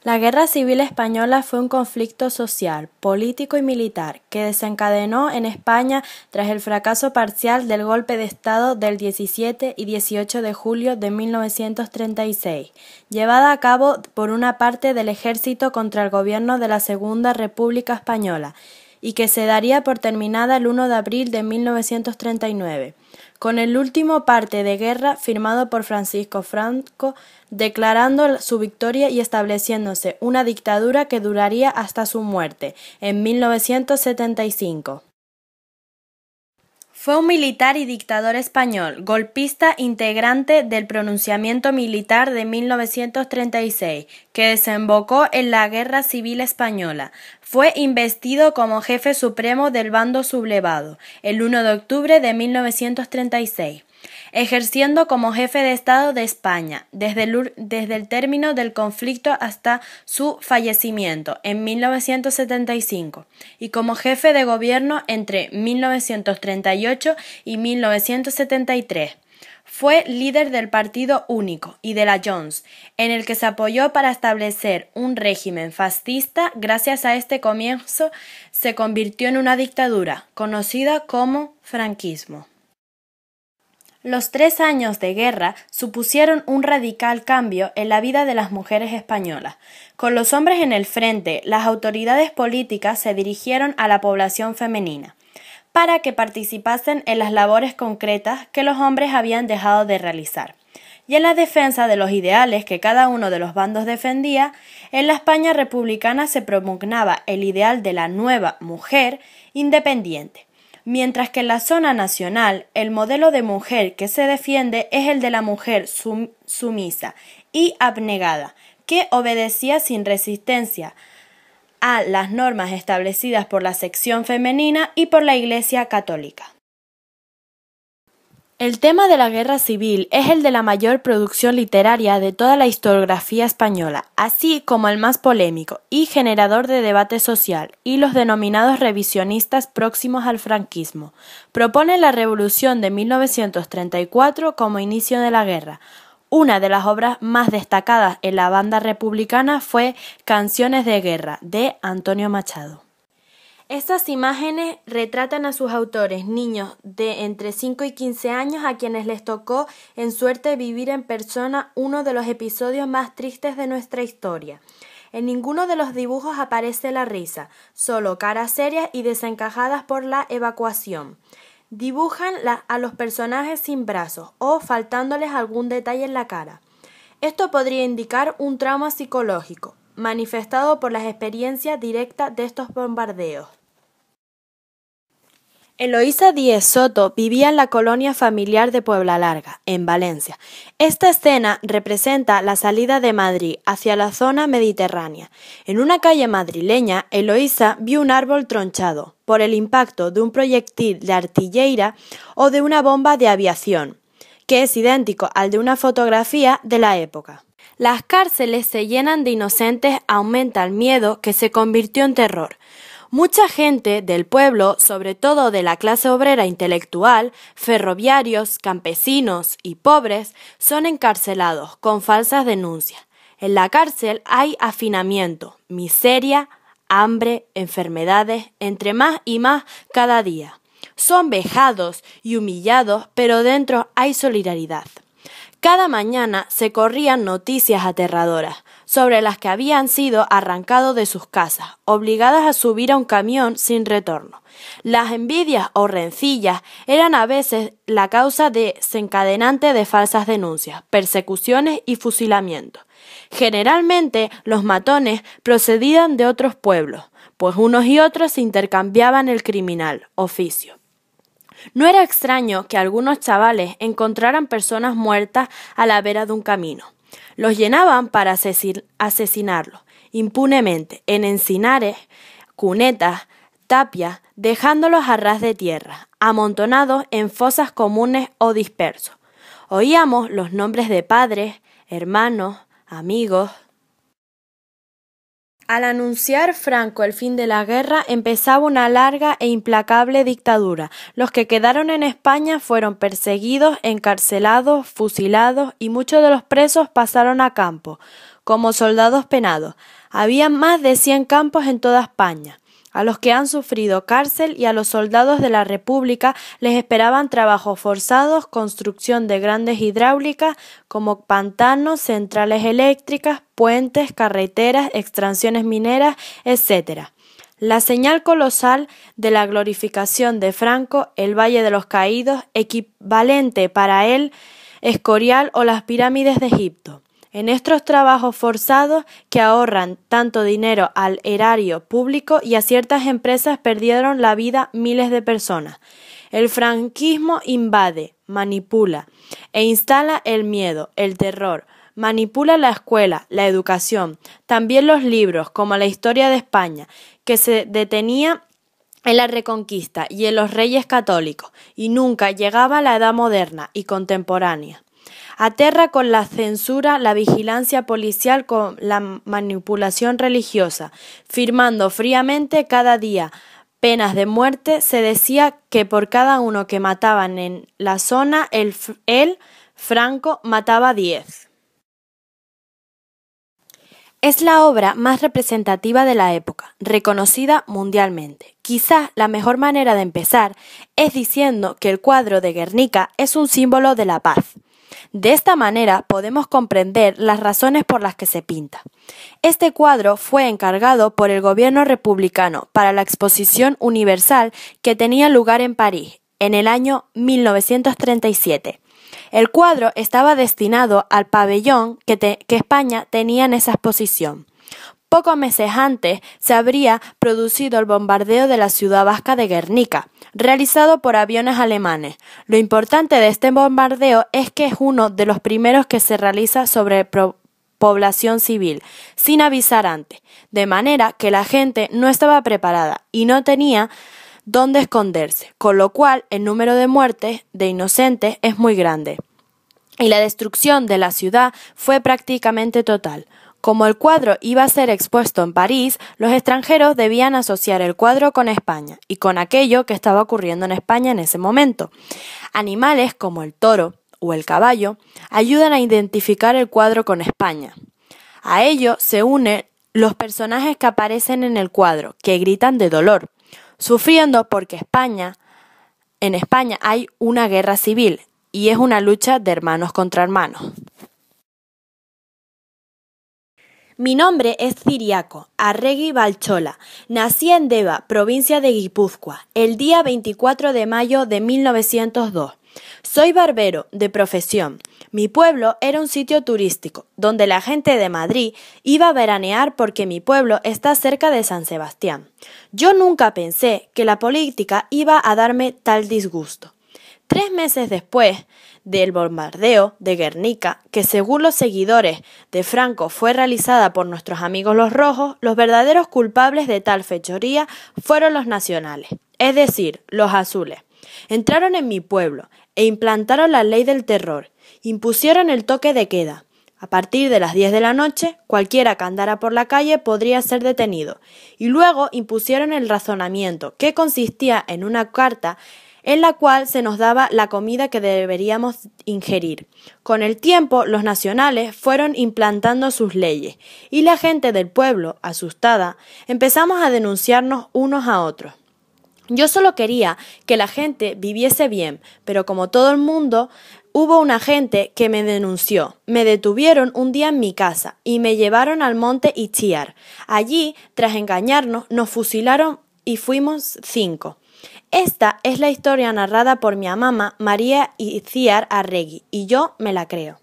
La Guerra Civil Española fue un conflicto social, político y militar que desencadenó en España tras el fracaso parcial del golpe de Estado del 17 y 18 de julio de 1936, llevada a cabo por una parte del ejército contra el gobierno de la Segunda República Española, y que se daría por terminada el 1 de abril de 1939, con el último parte de guerra firmado por Francisco Franco, declarando su victoria y estableciéndose una dictadura que duraría hasta su muerte, en 1975. Fue un militar y dictador español, golpista integrante del pronunciamiento militar de 1936, que desembocó en la Guerra Civil Española. Fue investido como jefe supremo del bando sublevado el 1 de octubre de 1936, ejerciendo como jefe de Estado de España desde el término del conflicto hasta su fallecimiento en 1975 y como jefe de gobierno entre 1938 y 1973. Fue líder del Partido Único y de la Junts, en el que se apoyó para establecer un régimen fascista. Gracias a este comienzo se convirtió en una dictadura, conocida como franquismo. Los 3 años de guerra supusieron un radical cambio en la vida de las mujeres españolas. Con los hombres en el frente, las autoridades políticas se dirigieron a la población femenina para que participasen en las labores concretas que los hombres habían dejado de realizar. Y en la defensa de los ideales que cada uno de los bandos defendía, en la España republicana se propugnaba el ideal de la nueva mujer independiente, mientras que en la zona nacional el modelo de mujer que se defiende es el de la mujer sumisa y abnegada, que obedecía sin resistencia a las normas establecidas por la sección femenina y por la Iglesia católica. El tema de la guerra civil es el de la mayor producción literaria de toda la historiografía española, así como el más polémico y generador de debate social, y los denominados revisionistas próximos al franquismo proponen la Revolución de 1934 como inicio de la guerra. Una de las obras más destacadas en la banda republicana fue Canciones de guerra, de Antonio Machado. Estas imágenes retratan a sus autores, niños de entre 5 y 15 años, a quienes les tocó en suerte vivir en persona uno de los episodios más tristes de nuestra historia. En ninguno de los dibujos aparece la risa, solo caras serias y desencajadas por la evacuación. Dibujan a los personajes sin brazos o faltándoles algún detalle en la cara. Esto podría indicar un trauma psicológico, manifestado por las experiencias directas de estos bombardeos. Eloísa Díez Soto vivía en la colonia familiar de Puebla Larga, en Valencia. Esta escena representa la salida de Madrid hacia la zona mediterránea. En una calle madrileña, Eloísa vio un árbol tronchado por el impacto de un proyectil de artillería o de una bomba de aviación, que es idéntico al de una fotografía de la época. Las cárceles se llenan de inocentes, aumenta el miedo que se convirtió en terror. Mucha gente del pueblo, sobre todo de la clase obrera intelectual, ferroviarios, campesinos y pobres, son encarcelados con falsas denuncias. En la cárcel hay hacinamiento, miseria, hambre, enfermedades, entre más y más cada día. Son vejados y humillados, pero dentro hay solidaridad. Cada mañana se corrían noticias aterradoras sobre las que habían sido arrancados de sus casas, obligadas a subir a un camión sin retorno. Las envidias o rencillas eran a veces la causa desencadenante de falsas denuncias, persecuciones y fusilamientos. Generalmente los matones procedían de otros pueblos, pues unos y otros se intercambiaban el criminal oficio. No era extraño que algunos chavales encontraran personas muertas a la vera de un camino. Los llenaban para asesinarlos impunemente en encinares, cunetas, tapias, dejándolos a ras de tierra, amontonados en fosas comunes o dispersos. Oíamos los nombres de padres, hermanos, amigos. Al anunciar Franco el fin de la guerra, empezaba una larga e implacable dictadura. Los que quedaron en España fueron perseguidos, encarcelados, fusilados y muchos de los presos pasaron a campo, como soldados penados. Había más de 100 campos en toda España, a los que han sufrido cárcel, y a los soldados de la República les esperaban trabajos forzados, construcción de grandes hidráulicas como pantanos, centrales eléctricas, puentes, carreteras, extracciones mineras, etc. La señal colosal de la glorificación de Franco, el Valle de los Caídos, equivalente para él Escorial o las pirámides de Egipto. En estos trabajos forzados, que ahorran tanto dinero al erario público y a ciertas empresas, perdieron la vida miles de personas. El franquismo invade, manipula e instala el miedo, el terror. Manipula la escuela, la educación, también los libros, como la historia de España, que se detenía en la Reconquista y en los reyes católicos, y nunca llegaba a la edad moderna y contemporánea. Aterra con la censura, la vigilancia policial, con la manipulación religiosa, firmando fríamente cada día penas de muerte. Se decía que por cada uno que mataban en la zona, él, Franco, mataba 10. Es la obra más representativa de la época, reconocida mundialmente. Quizás la mejor manera de empezar es diciendo que el cuadro de Guernica es un símbolo de la paz. De esta manera podemos comprender las razones por las que se pinta. Este cuadro fue encargado por el gobierno republicano para la Exposición Universal que tenía lugar en París en el año 1937. El cuadro estaba destinado al pabellón que España tenía en esa exposición. Pocos meses antes se habría producido el bombardeo de la ciudad vasca de Guernica, realizado por aviones alemanes. Lo importante de este bombardeo es que es uno de los primeros que se realiza sobre población civil, sin avisar antes, de manera que la gente no estaba preparada y no tenía dónde esconderse, con lo cual el número de muertes de inocentes es muy grande. Y la destrucción de la ciudad fue prácticamente total. Como el cuadro iba a ser expuesto en París, los extranjeros debían asociar el cuadro con España y con aquello que estaba ocurriendo en España en ese momento. Animales como el toro o el caballo ayudan a identificar el cuadro con España. A ello se unen los personajes que aparecen en el cuadro, que gritan de dolor, sufriendo porque en España hay una guerra civil y es una lucha de hermanos contra hermanos. Mi nombre es Ciriaco Arregui Balchola. Nací en Deva, provincia de Guipúzcoa, el día 24 de mayo de 1902. Soy barbero de profesión. Mi pueblo era un sitio turístico, donde la gente de Madrid iba a veranear porque mi pueblo está cerca de San Sebastián. Yo nunca pensé que la política iba a darme tal disgusto. 3 meses después del bombardeo de Guernica, que según los seguidores de Franco fue realizada por nuestros amigos los rojos, los verdaderos culpables de tal fechoría fueron los nacionales, es decir, los azules. Entraron en mi pueblo e implantaron la ley del terror, impusieron el toque de queda. A partir de las 10 de la noche, cualquiera que andara por la calle podría ser detenido, y luego impusieron el razonamiento, que consistía en una carta en la cual se nos daba la comida que deberíamos ingerir. Con el tiempo, los nacionales fueron implantando sus leyes, y la gente del pueblo, asustada, empezamos a denunciarnos unos a otros. Yo solo quería que la gente viviese bien, pero como todo el mundo, hubo una gente que me denunció. Me detuvieron un día en mi casa y me llevaron al monte Itziar. Allí, tras engañarnos, nos fusilaron y fuimos 5. Esta es la historia narrada por mi mamá María Itziar Arregui y yo me la creo.